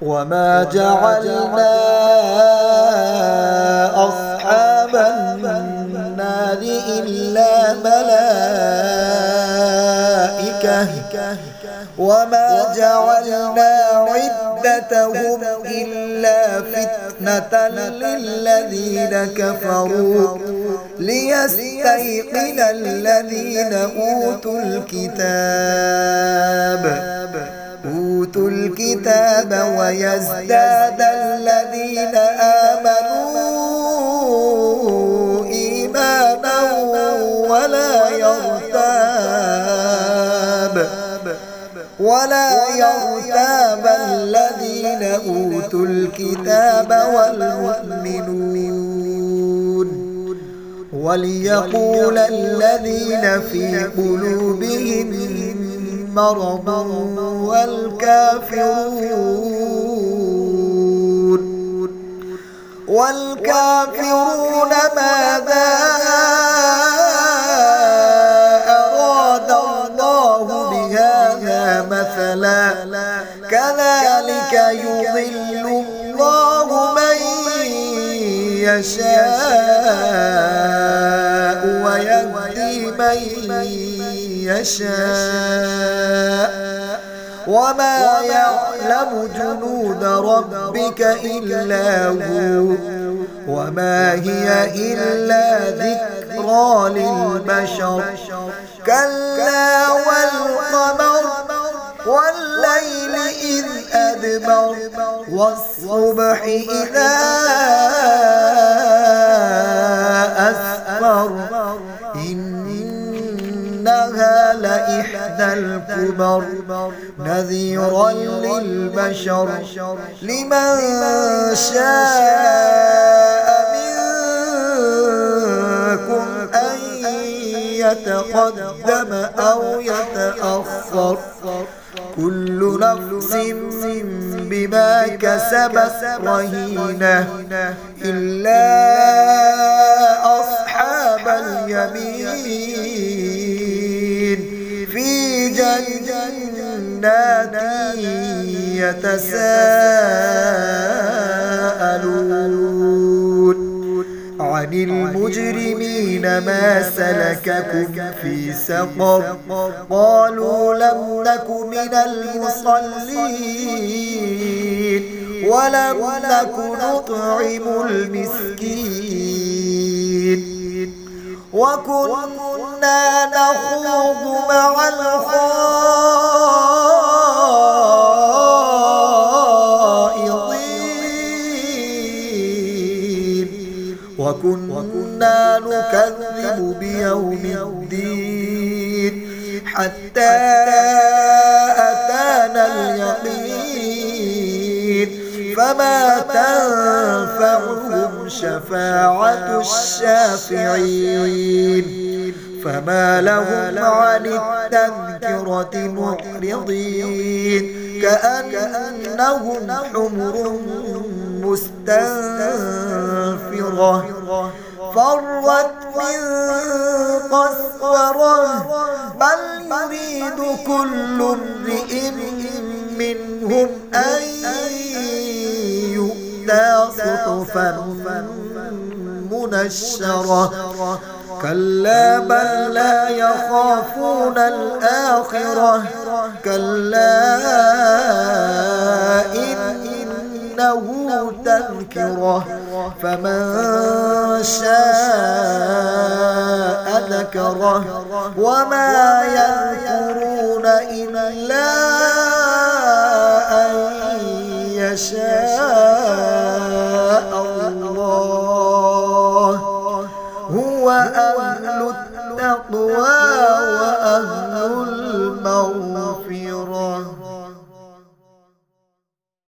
وما جعلنا أصحاب النار إلا ملائكة وما جعلنا عدتهم إلا فتنة للذين كفروا ليستيقن الذين أوتوا الكتاب ويزداد الذين آمنوا إيمانا ولا يرتاب الذين أوتوا الكتاب والمؤمنون وليقول الذين في قلوبهم مرض والكافرون ماذا أراد الله بهذا مثلا كذلك يضل الله من يشاء ويهدي من يشاء وما يعلم جنود ربك إلا هو وما هي إلا ذكرى للبشر كلا والقمر والليل إذ أدبر والصبح إذا أسفر إنها لإحدى الكبر نذيرا للبشر لمن شاء منكم أن يتقدم أو يتأخر كل نفس بما كسبت رهينة إلا أصحاب اليمين في جنات يتساءلون عن المجرمين ما سلككم في سقر قالوا لم نك من المصلين ولم نك نطعم المسكين وكنا نخوض مع الخائضين وكنا نكذب بيوم الدين حتى أتانا اليقين فما تنفعهم شفاعة الشافعين فما لهم عن التذكرة معرضين كأنهم حمر مستنفرة فرت من قسورة بل يريد كل امرئ منهم أن يؤتى صحفا منشرة كلا بل لا يخافون الآخرة كلا إنه تذكرة فمن شاء ذكره وما يذكرون إلا أن يشاء الله هو أهل التقوى وأهل المغفرة